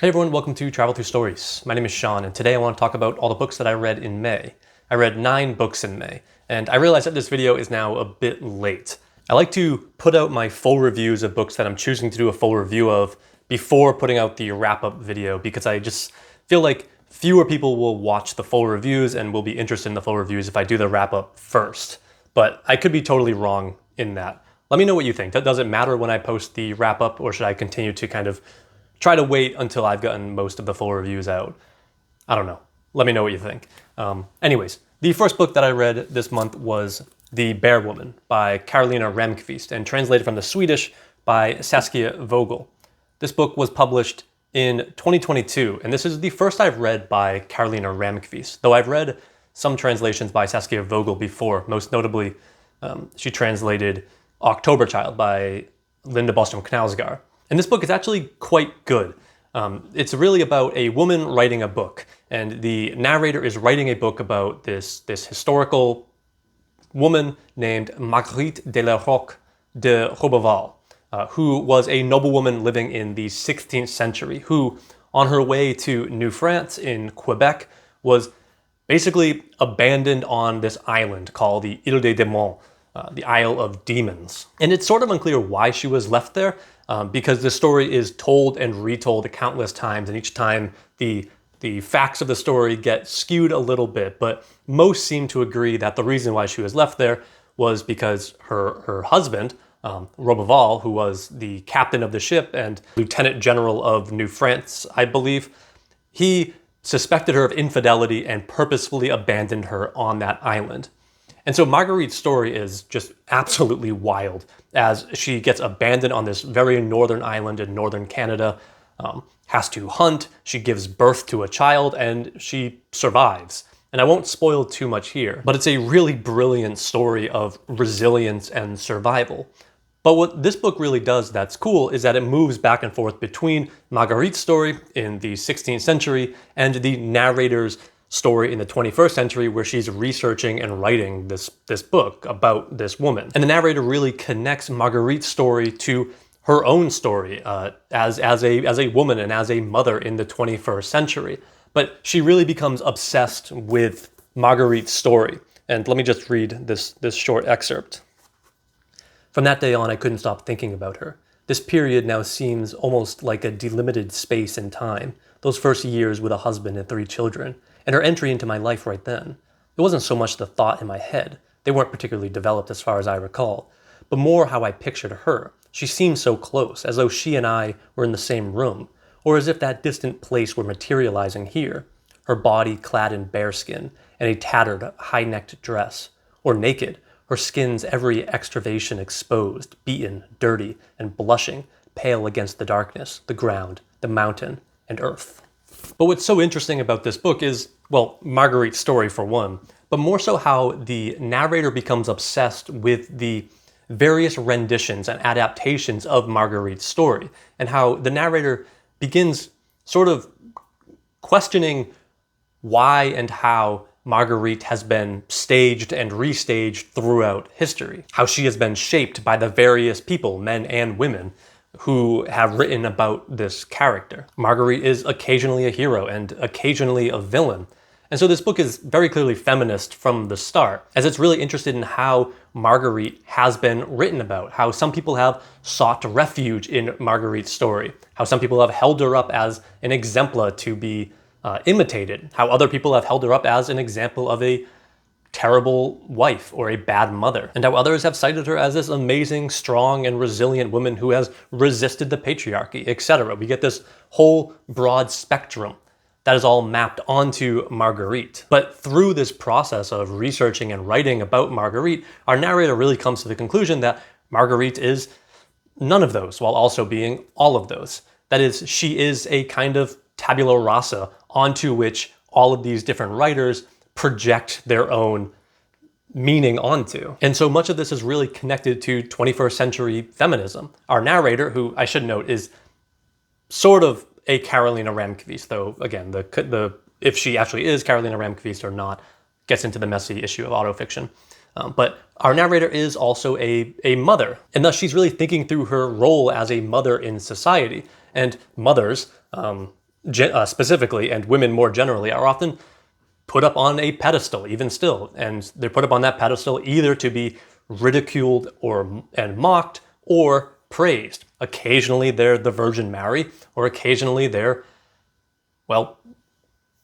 Hey everyone, welcome to Travel Through Stories. My name is Sean, and today I want to talk about all the books that I read in May. I read 9 books in May, and I realize that this video is now a bit late. I like to put out my full reviews of books that I'm choosing to do a full review of before putting out the wrap-up video, because I just feel like fewer people will watch the full reviews and will be interested in the full reviews if I do the wrap-up first. But I could be totally wrong in that. Let me know what you think. Does it matter when I post the wrap-up, or should I continue to kind of try to wait until I've gotten most of the full reviews out? I don't know. Let me know what you think. Anyways, the first book that I read this month was The Bear Woman by Karolina Ramqvist, and translated from the Swedish by Saskia Vogel. This book was published in 2022, and this is the first I've read by Karolina Ramqvist, though I've read some translations by Saskia Vogel before. Most notably, she translated October Child by Linda Bostrom Knausgaard. And this book is actually quite good. It's really about a woman writing a book, and the narrator is writing a book about this historical woman named Marguerite de la Roque de Roberval, who was a noblewoman living in the 16th century, who, on her way to New France in Quebec, was basically abandoned on this island called the Île des Démons, the Isle of Demons. And it's sort of unclear why she was left there, because the story is told and retold countless times, and each time the facts of the story get skewed a little bit, but most seem to agree that the reason why she was left there was because her husband, Roberval, who was the captain of the ship and lieutenant general of New France, I believe, he suspected her of infidelity and purposefully abandoned her on that island. And so Marguerite's story is just absolutely wild, as she gets abandoned on this very northern island in northern Canada, has to hunt, she gives birth to a child, and she survives. And I won't spoil too much here, but it's a really brilliant story of resilience and survival. But what this book really does that's cool is that it moves back and forth between Marguerite's story in the 16th century and the narrator's story in the 21st century, where she's researching and writing this book about this woman. And the narrator really connects Marguerite's story to her own story as a woman and as a mother in the 21st century. But she really becomes obsessed with Marguerite's story. And let me just read this short excerpt. From that day on, I couldn't stop thinking about her. This period now seems almost like a delimited space and time. Those first years with a husband and 3 children. And her entry into my life right then. It wasn't so much the thought in my head. They weren't particularly developed as far as I recall. But more how I pictured her. She seemed so close, as though she and I were in the same room. Or as if that distant place were materializing here. Her body clad in bearskin and a tattered, high-necked dress. Or naked, her skin's every extravasation exposed, beaten, dirty, and blushing, pale against the darkness, the ground, the mountain, and earth. But what's so interesting about this book is, well, Marguerite's story for one, but more so how the narrator becomes obsessed with the various renditions and adaptations of Marguerite's story, and how the narrator begins sort of questioning why and how Marguerite has been staged and restaged throughout history, how she has been shaped by the various people, men and women, who have written about this character. Marguerite is occasionally a hero and occasionally a villain. And so this book is very clearly feminist from the start, as it's really interested in how Marguerite has been written about, how some people have sought refuge in Marguerite's story, how some people have held her up as an exemplar to be imitated, how other people have held her up as an example of a terrible wife or a bad mother, and how others have cited her as this amazing, strong, and resilient woman who has resisted the patriarchy, etc. We get this whole broad spectrum that is all mapped onto Marguerite. But through this process of researching and writing about Marguerite, our narrator really comes to the conclusion that Marguerite is none of those, while also being all of those. That is, she is a kind of tabula rasa onto which all of these different writers project their own meaning onto. And so much of this is really connected to 21st century feminism. Our narrator, who I should note is sort of a Karolina Ramqvist, though again, if she actually is Karolina Ramqvist or not, gets into the messy issue of autofiction. But our narrator is also a mother, and thus she's really thinking through her role as a mother in society. And mothers, specifically, and women more generally, are often put up on a pedestal, even still. And they're put up on that pedestal either to be ridiculed and mocked or praised. Occasionally they're the Virgin Mary, or occasionally they're, well,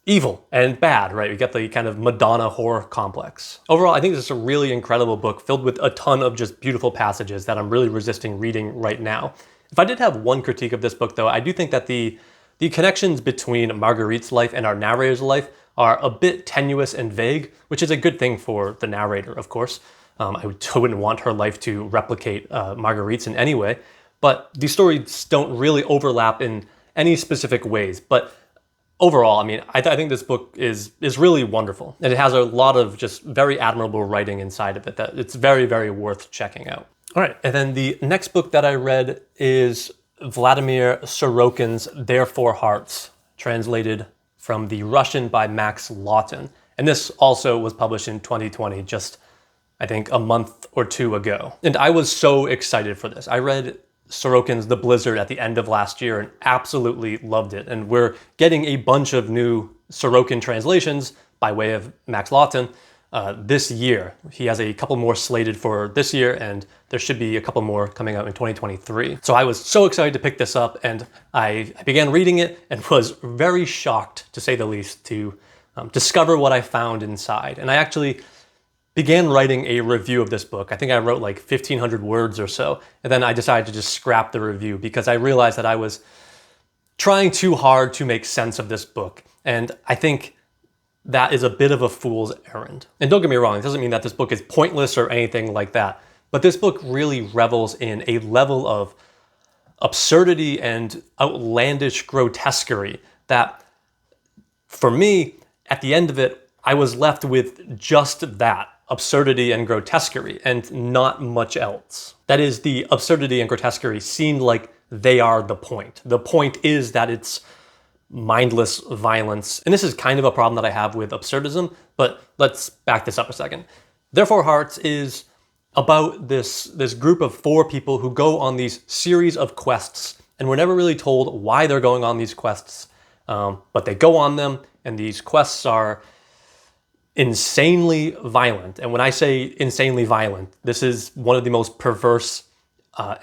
evil and bad, right? We get the kind of Madonna horror complex. Overall, I think this is a really incredible book filled with a ton of just beautiful passages that I'm really resisting reading right now. If I did have one critique of this book, though, I do think that the connections between Marguerite's life and our narrator's life are a bit tenuous and vague, which is a good thing for the narrator, of course. I wouldn't want her life to replicate Marguerite's in any way, but these stories don't really overlap in any specific ways. But overall, I mean, I think this book is really wonderful, and it has a lot of just very admirable writing inside of it that it's very, very worth checking out. All right, and then the next book that I read is Vladimir Sorokin's Therefore Hearts, translated from the Russian by Max Lawton. And this also was published in 2020, just, I think, a month or two ago. And I was so excited for this. I read Sorokin's The Blizzard at the end of last year and absolutely loved it. And we're getting a bunch of new Sorokin translations by way of Max Lawton this year. He has a couple more slated for this year, and there should be a couple more coming out in 2023. So I was so excited to pick this up, and I began reading it and was very shocked, to say the least, to discover what I found inside. And I actually began writing a review of this book. I think I wrote like 1,500 words or so, and then I decided to just scrap the review because I realized that I was trying too hard to make sense of this book. And I think that is a bit of a fool's errand. And don't get me wrong, it doesn't mean that this book is pointless or anything like that, but this book really revels in a level of absurdity and outlandish grotesquerie that, for me, at the end of it, I was left with just that, absurdity and grotesquerie, and not much else. That is, the absurdity and grotesquerie seemed like they are the point. The point is that it's mindless violence. And this is kind of a problem that I have with absurdism, but let's back this up a second. Therefore Hearts is about this group of 4 people who go on these series of quests, and we're never really told why they're going on these quests, but they go on them, and these quests are insanely violent. And when I say insanely violent, this is one of the most perverse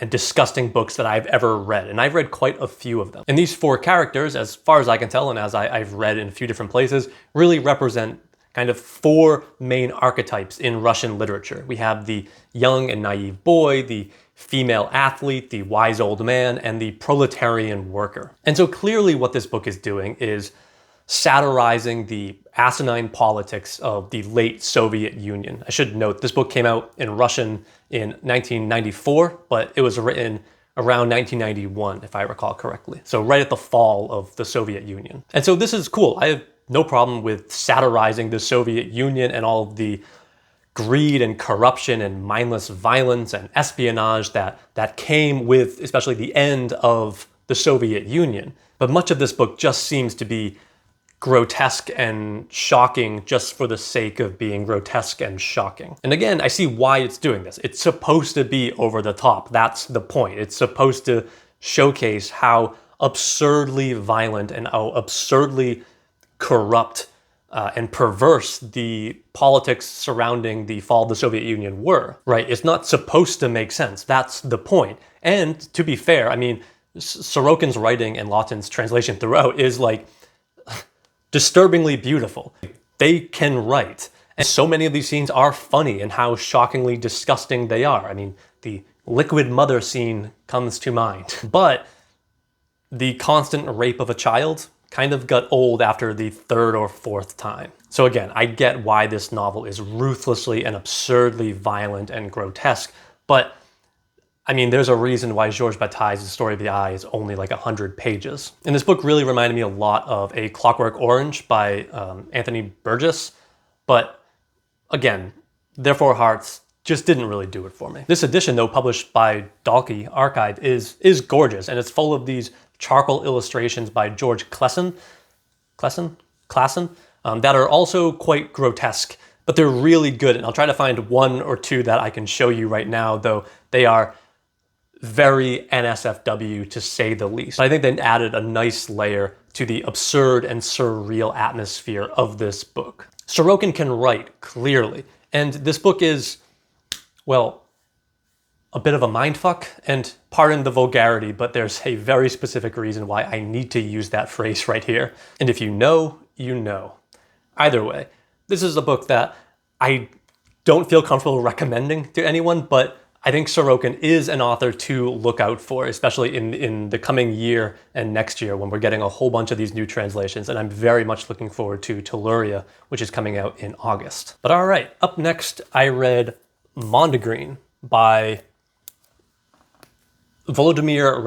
and disgusting books that I've ever read. And I've read quite a few of them. And these 4 characters, as far as I can tell, and as I've read in a few different places, really represent kind of 4 main archetypes in Russian literature. We have the young and naive boy, the female athlete, the wise old man, and the proletarian worker. And so clearly what this book is doing is satirizing the asinine politics of the late Soviet Union. I should note, this book came out in Russian in 1994, but it was written around 1991, if I recall correctly. So right at the fall of the Soviet Union. And so this is cool. I have no problem with satirizing the Soviet Union and all of the greed and corruption and mindless violence and espionage that came with especially the end of the Soviet Union. But much of this book just seems to be grotesque and shocking just for the sake of being grotesque and shocking. And again, I see why it's doing this. It's supposed to be over the top. That's the point. It's supposed to showcase how absurdly violent and how absurdly corrupt and perverse the politics surrounding the fall of the Soviet Union were, right? It's not supposed to make sense. That's the point. And to be fair, I mean, Sorokin's writing and Lawton's translation throughout is like disturbingly beautiful. They can write. And so many of these scenes are funny and how shockingly disgusting they are. I mean, the liquid mother scene comes to mind. But the constant rape of a child kind of got old after the 3rd or 4th time. So again, I get why this novel is ruthlessly and absurdly violent and grotesque, but I mean, there's a reason why Georges Bataille's The Story of the Eye is only like 100 pages. And this book really reminded me a lot of A Clockwork Orange by Anthony Burgess. But again, Therefore Hearts just didn't really do it for me. This edition, though, published by Dalkey Archive, is gorgeous, and it's full of these charcoal illustrations by George Clason, that are also quite grotesque, but they're really good. And I'll try to find 1 or 2 that I can show you right now, though they are very NSFW to say the least. I think they added a nice layer to the absurd and surreal atmosphere of this book. Sorokin can write clearly, and this book is, well, a bit of a mindfuck, and pardon the vulgarity, but there's a very specific reason why I need to use that phrase right here. And if you know, you know. Either way, this is a book that I don't feel comfortable recommending to anyone, but I think Sorokin is an author to look out for, especially in the coming year and next year when we're getting a whole bunch of these new translations. And I'm very much looking forward to Telluria, which is coming out in August. But all right, up next, I read Mondegreen by Volodymyr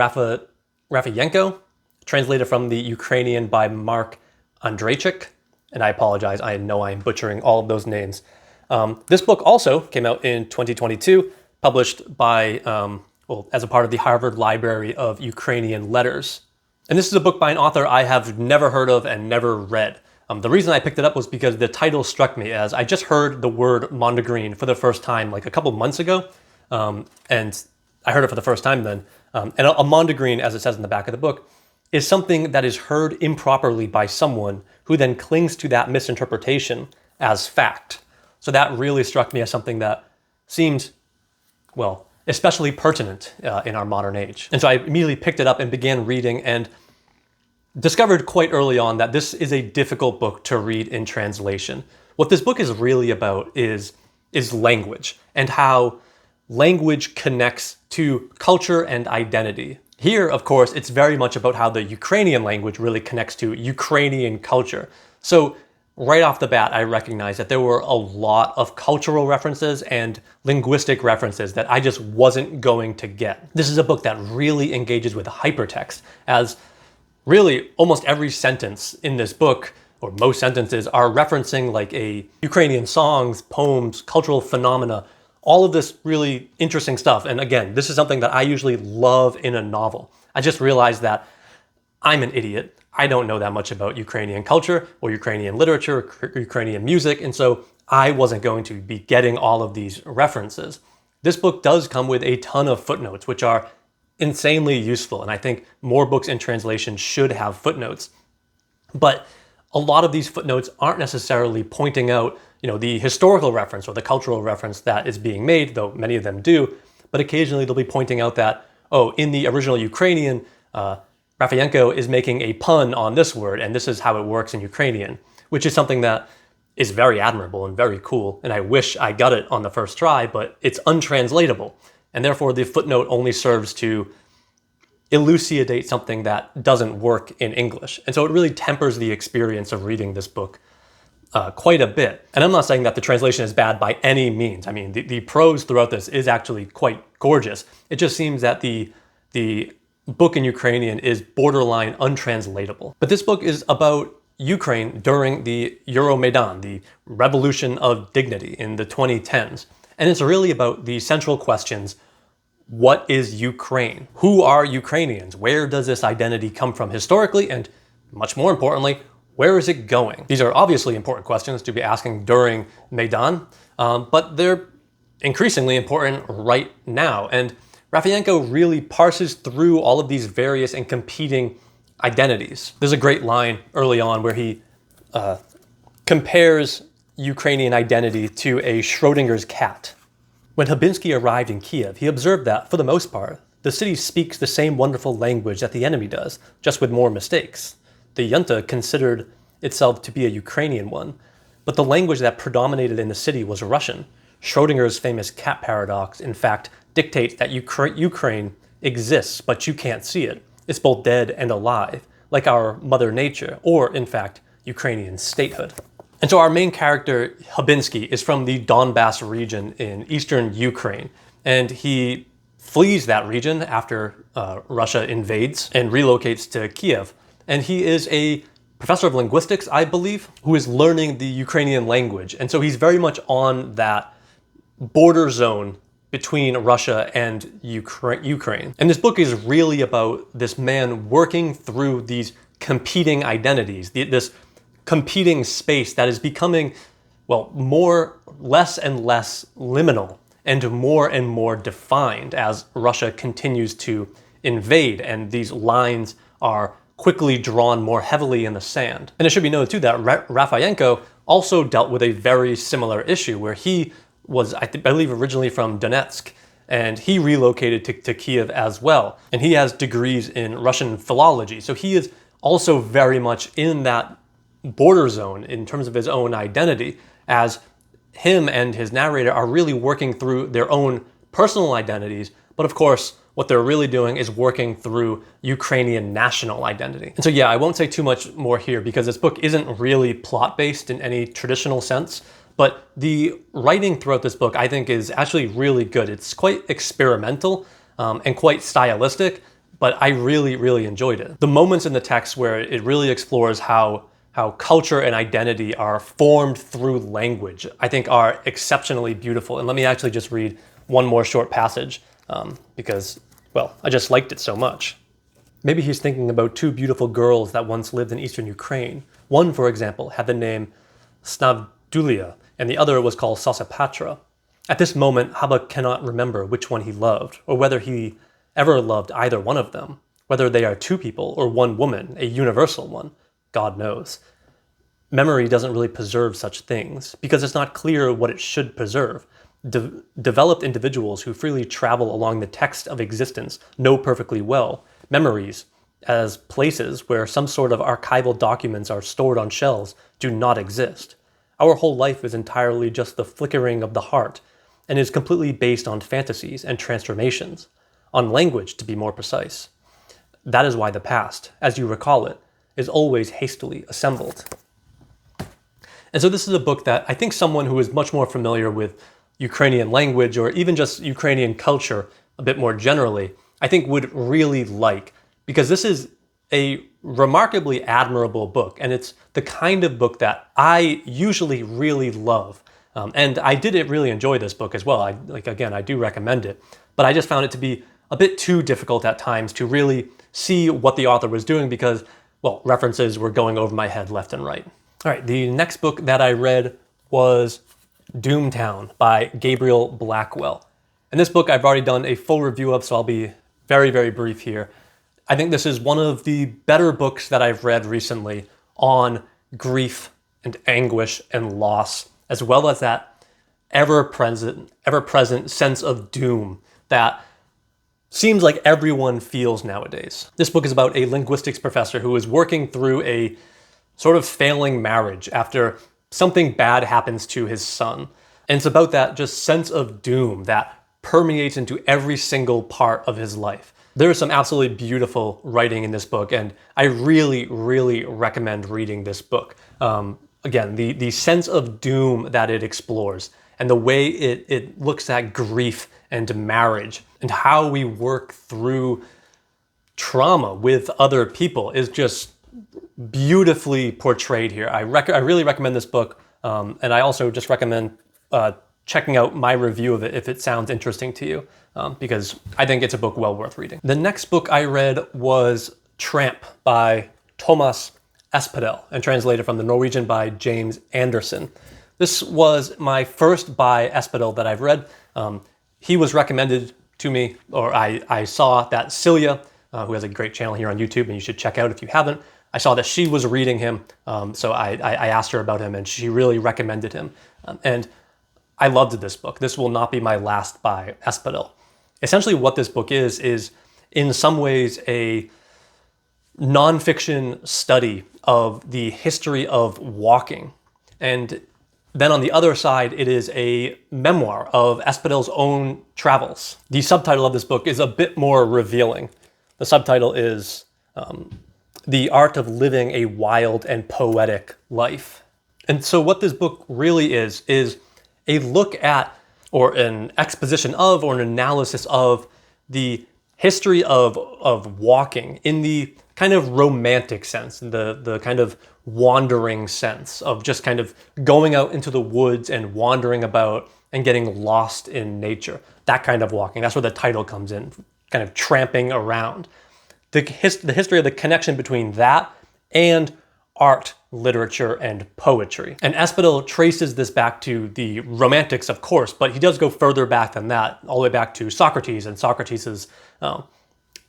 Rafeyenko, translated from the Ukrainian by Mark Andryczyk. And I apologize, I know I'm butchering all of those names. This book also came out in 2022, published by, as a part of the Harvard Library of Ukrainian Letters. And this is a book by an author I have never heard of and never read. The reason I picked it up was because the title struck me, as I just heard the word Mondegreen for the first time like a couple months ago, and I heard it for the first time then. And a Mondegreen, as it says in the back of the book, is something that is heard improperly by someone who then clings to that misinterpretation as fact. So that really struck me as something that seemed, well, especially pertinent in our modern age. And so I immediately picked it up and began reading, and discovered quite early on that this is a difficult book to read in translation. What this book is really about is language, and how language connects to culture and identity. Here, of course, it's very much about how the Ukrainian language really connects to Ukrainian culture. So right off the bat, I recognized that there were a lot of cultural references and linguistic references that I just wasn't going to get. This is a book that really engages with hypertext, as really almost every sentence in this book, or most sentences, are referencing like a Ukrainian songs, poems, cultural phenomena, all of this really interesting stuff. And again, this is something that I usually love in a novel. I just realized that I'm an idiot. I don't know that much about Ukrainian culture or Ukrainian literature, or Ukrainian music, and so I wasn't going to be getting all of these references. This book does come with a ton of footnotes, which are insanely useful, and I think more books in translation should have footnotes. But a lot of these footnotes aren't necessarily pointing out, the historical reference or the cultural reference that is being made, though many of them do, but occasionally they'll be pointing out that, in the original Ukrainian, Rafeyenko is making a pun on this word, and this is how it works in Ukrainian, which is something that is very admirable and very cool, and I wish I got it on the first try, but it's untranslatable, and therefore the footnote only serves to elucidate something that doesn't work in English. And so it really tempers the experience of reading this book quite a bit. And I'm not saying that the translation is bad by any means. I mean, the prose throughout this is actually quite gorgeous. It just seems that the book in Ukrainian is borderline untranslatable. But this book is about Ukraine during the Euromaidan, the Revolution of Dignity in the 2010s. And it's really about the central questions: what is Ukraine? Who are Ukrainians? Where does this identity come from historically? And much more importantly, where is it going? These are obviously important questions to be asking during Maidan, but they're increasingly important right now. And Rafeyenko really parses through all of these various and competing identities. There's a great line early on where he compares Ukrainian identity to a Schrodinger's cat. When Hubinski arrived in Kiev, he observed that, for the most part, the city speaks the same wonderful language that the enemy does, just with more mistakes. The junta considered itself to be a Ukrainian one, but the language that predominated in the city was Russian. Schrodinger's famous cat paradox, in fact, dictates that Ukraine exists, but you can't see it. It's both dead and alive, like our Mother Nature, or, in fact, Ukrainian statehood. And so our main character, Hubinski, is from the Donbass region in eastern Ukraine, and he flees that region after Russia invades and relocates to Kiev. And he is a professor of linguistics, I believe, who is learning the Ukrainian language. And so he's very much on that border zone between Russia and Ukraine. And this book is really about this man working through these competing identities, this competing space that is becoming, less and less liminal and more defined as Russia continues to invade, and these lines are quickly drawn more heavily in the sand. And it should be noted too that Rafeyenko also dealt with a very similar issue where he was, I believe, originally from Donetsk, and he relocated to Kiev as well. And he has degrees in Russian philology. So he is also very much in that border zone in terms of his own identity, as him and his narrator are really working through their own personal identities. But of course, what they're really doing is working through Ukrainian national identity. And so yeah, I won't say too much more here because this book isn't really plot-based in any traditional sense, but the writing throughout this book I think is actually really good. It's quite experimental and quite stylistic, but I really, really enjoyed it. The moments in the text where it really explores how culture and identity are formed through language, I think are exceptionally beautiful. And let me actually just read one more short passage because, well, I just liked it so much. Maybe he's thinking about two beautiful girls that once lived in eastern Ukraine. One, for example, had the name Snavdulia, and the other was called Sosipatra. At this moment, Haba cannot remember which one he loved, or whether he ever loved either one of them. Whether they are two people or one woman, a universal one, God knows. Memory doesn't really preserve such things, because it's not clear what it should preserve. Developed individuals who freely travel along the text of existence know perfectly well memories as places where some sort of archival documents are stored on shelves do not exist. Our whole life is entirely just the flickering of the heart, and is completely based on fantasies and transformations, on language to be more precise. That is why the past, as you recall it, is always hastily assembled. And so this is a book that I think someone who is much more familiar with Ukrainian language or even just Ukrainian culture a bit more generally, I think would really like, because this is a remarkably admirable book, and it's the kind of book that I usually really love. And I did really enjoy this book as well. I do recommend it, but I just found it to be a bit too difficult at times to really see what the author was doing because, well, references were going over my head left and right. All right, the next book that I read was Doomtown by Gabriel Blackwell. And this book I've already done a full review of, so I'll be very, very brief here. I think this is one of the better books that I've read recently on grief and anguish and loss, as well as that ever-present sense of doom that seems like everyone feels nowadays. This book is about a linguistics professor who is working through a sort of failing marriage after something bad happens to his son. And it's about that just sense of doom that permeates into every single part of his life. There is some absolutely beautiful writing in this book, and I really, really recommend reading this book. Again, the sense of doom that it explores and the way it looks at grief and marriage and how we work through trauma with other people is just beautifully portrayed here. I really recommend this book, and I also just recommend checking out my review of it if it sounds interesting to you, because I think it's a book well worth reading. The next book I read was Tramp by Tomas Espedal, and translated from the Norwegian by James Anderson. This was my first by Espedal that I've read. He was recommended to me, or I saw that Celia, who has a great channel here on YouTube, and you should check out if you haven't, I saw that she was reading him, so I asked her about him, and she really recommended him. And I loved this book. This will not be my last by Espedal. Essentially what this book is in some ways a nonfiction study of the history of walking. And then on the other side, it is a memoir of Espedal's own travels. The subtitle of this book is a bit more revealing. The subtitle is The Art of Living a Wild and Poetic Life. And so what this book really is a look at, or an exposition of, or an analysis of the history of walking in the kind of romantic sense, in the kind of wandering sense of just kind of going out into the woods and wandering about and getting lost in nature. That kind of walking. That's where the title comes in, kind of tramping around. The history of the connection between that and art, literature, and poetry. And Espedal traces this back to the Romantics, of course, but he does go further back than that, all the way back to Socrates and Socrates'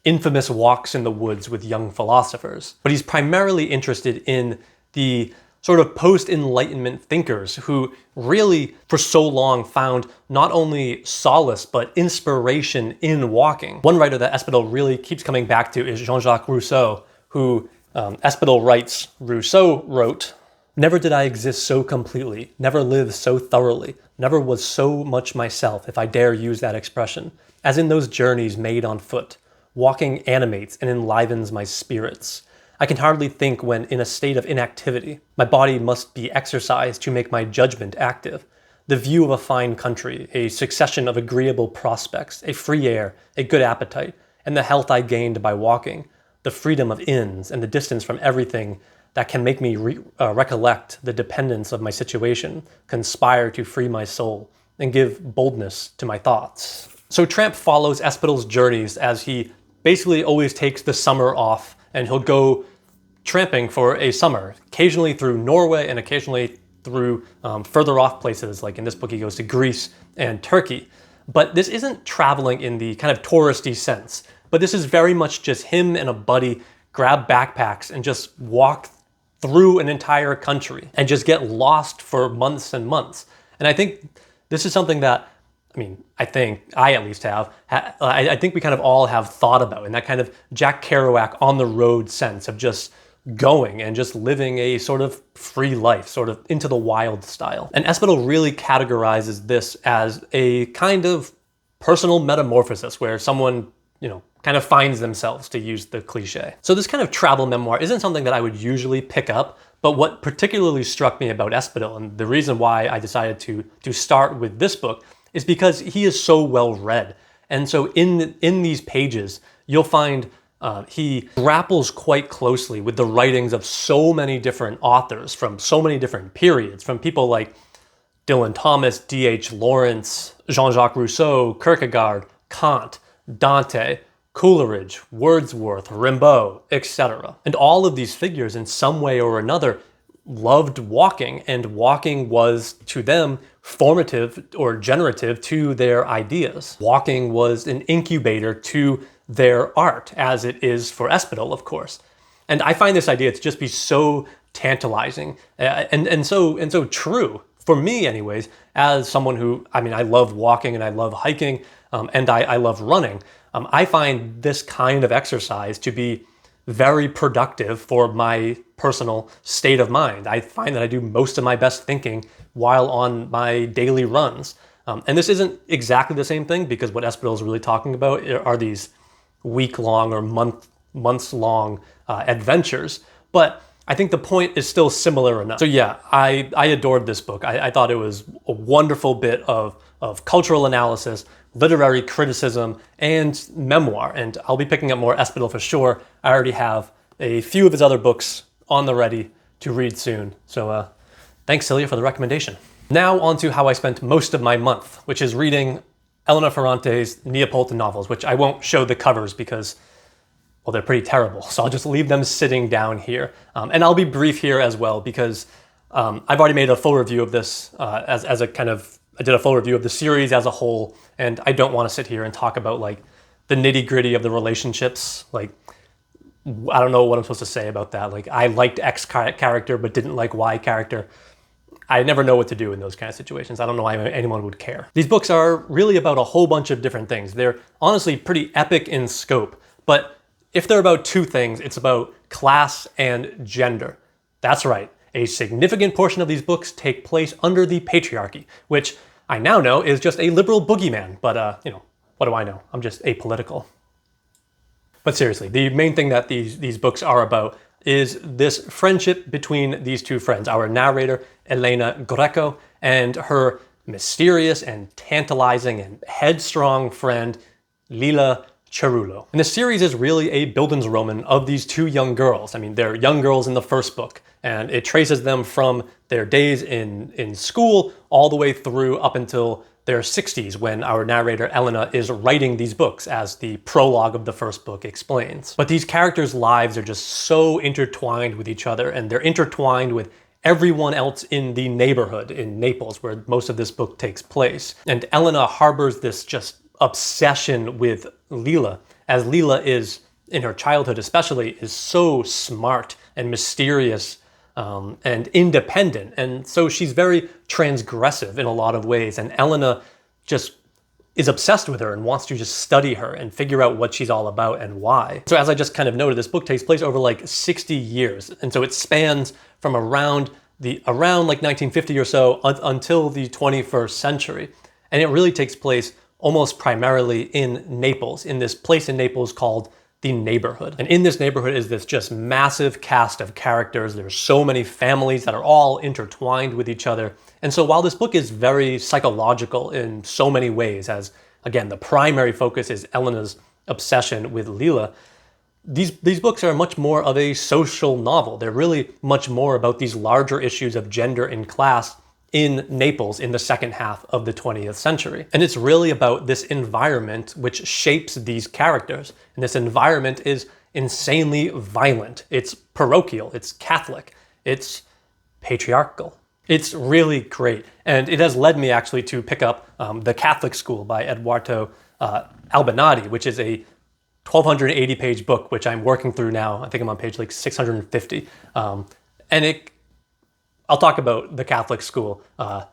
infamous walks in the woods with young philosophers. But he's primarily interested in the sort of post-Enlightenment thinkers who really, for so long, found not only solace, but inspiration in walking. One writer that Espedal really keeps coming back to is Jean-Jacques Rousseau, who Espedal writes, Rousseau wrote, "Never did I exist so completely, never lived so thoroughly, never was so much myself, if I dare use that expression, as in those journeys made on foot. Walking animates and enlivens my spirits. I can hardly think when in a state of inactivity. My body must be exercised to make my judgment active. The view of a fine country, a succession of agreeable prospects, a free air, a good appetite, and the health I gained by walking, the freedom of inns, and the distance from everything that can make me recollect the dependence of my situation, conspire to free my soul, and give boldness to my thoughts." So Tramp follows Espedal's journeys as he basically always takes the summer off, and he'll go tramping for a summer, occasionally through Norway and occasionally through further off places, like in this book he goes to Greece and Turkey. But this isn't traveling in the kind of touristy sense, but this is very much just him and a buddy grab backpacks and just walk through an entire country and just get lost for months and months. And I think this is something that, I think I at least have, I think we kind of all have thought about, in that kind of Jack Kerouac on the road sense of just going and just living a sort of free life, sort of into the wild style. And Espedal really categorizes this as a kind of personal metamorphosis where someone, kind of finds themselves, to use the cliche. So this kind of travel memoir isn't something that I would usually pick up, but what particularly struck me about Espedal, and the reason why I decided to start with this book, is because he is so well read. And so in these pages, you'll find he grapples quite closely with the writings of so many different authors from so many different periods, from people like Dylan Thomas, D.H. Lawrence, Jean-Jacques Rousseau, Kierkegaard, Kant, Dante, Coleridge, Wordsworth, Rimbaud, etc. And all of these figures in some way or another loved walking, and walking was to them formative or generative to their ideas. Walking was an incubator to their art, as it is for Espedal, of course. And I find this idea to just be so tantalizing and so true for me, anyways, as someone who, I love walking and I love hiking and I love running. I find this kind of exercise to be very productive for my personal state of mind. I find that I do most of my best thinking while on my daily runs. And this isn't exactly the same thing, because what Espedal is really talking about are these week-long or months-long adventures. But I think the point is still similar enough. So yeah, I adored this book. I thought it was a wonderful bit of cultural analysis, literary criticism, and memoir. And I'll be picking up more Espedal for sure. I already have a few of his other books on the ready to read soon. So thanks, Celia, for the recommendation. Now on to how I spent most of my month, which is reading Elena Ferrante's Neapolitan novels, which I won't show the covers because, well, they're pretty terrible. So I'll just leave them sitting down here. And I'll be brief here as well, because I've already made a full review of this as a kind of, I did a full review of the series as a whole, and I don't want to sit here and talk about like the nitty gritty of the relationships. Like, I don't know what I'm supposed to say about that. Like, I liked X character but didn't like Y character. I never know what to do in those kind of situations. I don't know why anyone would care. These books are really about a whole bunch of different things. They're honestly pretty epic in scope, but if they're about two things, it's about class and gender. That's right. A significant portion of these books take place under the patriarchy, which I now know is just a liberal boogeyman, but what do I know? I'm just apolitical. But seriously, the main thing that these books are about is this friendship between these two friends, our narrator, Elena Greco, and her mysterious and tantalizing and headstrong friend, Lila Cerullo. And the series is really a Bildungsroman of these two young girls. They're young girls in the first book, and it traces them from their days in school all the way through up until their 60s, when our narrator Elena is writing these books, as the prologue of the first book explains. But these characters' lives are just so intertwined with each other, and they're intertwined with everyone else in the neighborhood in Naples, where most of this book takes place. And Elena harbors this just obsession with Lila, as Lila is, in her childhood especially, is so smart and mysterious and independent. And so she's very transgressive in a lot of ways. And Elena just is obsessed with her and wants to just study her and figure out what she's all about and why. So as I just kind of noted, this book takes place over like 60 years. And so it spans from around like 1950 or so until the 21st century. And it really takes place almost primarily in Naples, in this place in Naples called the Neighborhood. And in this neighborhood is this just massive cast of characters. There's so many families that are all intertwined with each other. And so while this book is very psychological in so many ways, as again, the primary focus is Elena's obsession with Lila, these books are much more of a social novel. They're really much more about these larger issues of gender and class in Naples in the second half of the 20th century. And it's really about this environment which shapes these characters. And this environment is insanely violent. It's parochial, it's Catholic, it's patriarchal. It's really great. And it has led me actually to pick up The Catholic School by Edoardo Albinati, which is a 1,280 page book, which I'm working through now. I think I'm on page like 650. I'll talk about The Catholic School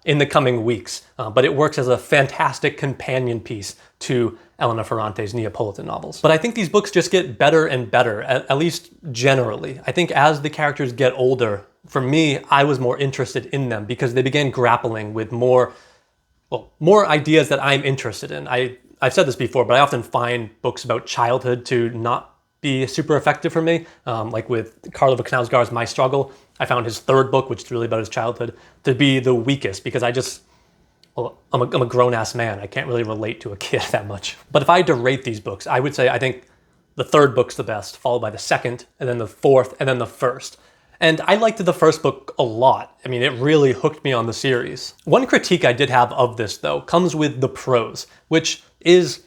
in the coming weeks, but it works as a fantastic companion piece to Elena Ferrante's Neapolitan novels. But I think these books just get better and better, at least generally. I think as the characters get older, for me, I was more interested in them because they began grappling with more ideas that I'm interested in. I've said this before, but I often find books about childhood to not be super effective for me. Like with Karl Ove Knausgaard's My Struggle, I found his third book, which is really about his childhood, to be the weakest because I'm a grown-ass man. I can't really relate to a kid that much. But if I had to rate these books, I would say I think the third book's the best, followed by the second, and then the fourth, and then the first. And I liked the first book a lot. I mean, it really hooked me on the series. One critique I did have of this, though, comes with the prose, which is,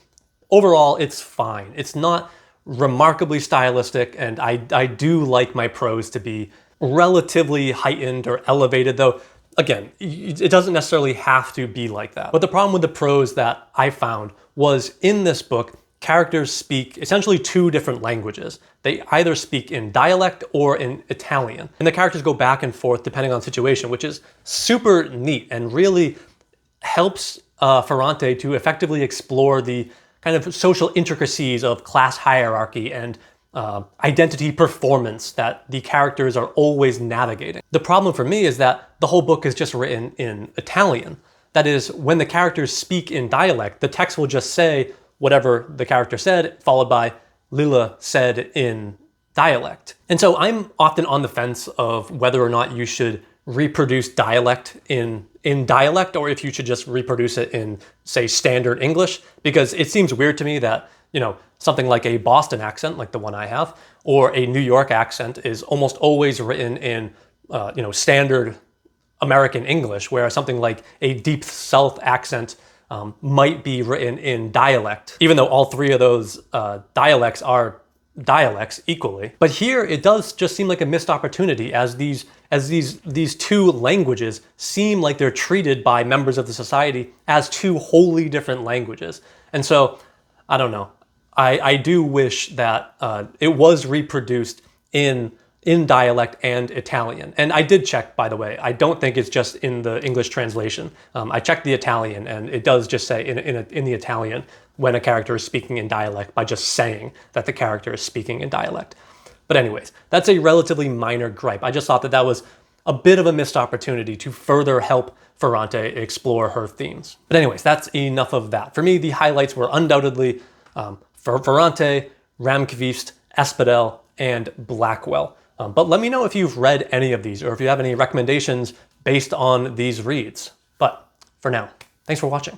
overall, it's fine. It's not remarkably stylistic, and I do like my prose to be relatively heightened or elevated, though, again, it doesn't necessarily have to be like that. But the problem with the prose that I found was in this book, characters speak essentially two different languages. They either speak in dialect or in Italian. And the characters go back and forth depending on the situation, which is super neat and really helps Ferrante to effectively explore the kind of social intricacies of class hierarchy and identity performance that the characters are always navigating. The problem for me is that the whole book is just written in Italian. That is, when the characters speak in dialect, the text will just say whatever the character said, followed by Lila said in dialect. And so I'm often on the fence of whether or not you should reproduce dialect in dialect or if you should just reproduce it in, say, standard English, because it seems weird to me that, something like a Boston accent, like the one I have, or a New York accent is almost always written in, standard American English, whereas something like a Deep South accent might be written in dialect, even though all three of those dialects are dialects equally. But here it does just seem like a missed opportunity as these two languages seem like they're treated by members of the society as two wholly different languages. And so, I don't know. I do wish that it was reproduced in dialect and Italian. And I did check, by the way. I don't think it's just in the English translation. I checked the Italian, and it does just say in the Italian when a character is speaking in dialect by just saying that the character is speaking in dialect. But anyways, that's a relatively minor gripe. I just thought that was a bit of a missed opportunity to further help Ferrante explore her themes. But anyways, that's enough of that. For me, the highlights were undoubtedly Ferrante, Ramqvist, Espedal, and Blackwell. But let me know if you've read any of these or if you have any recommendations based on these reads. But for now, thanks for watching.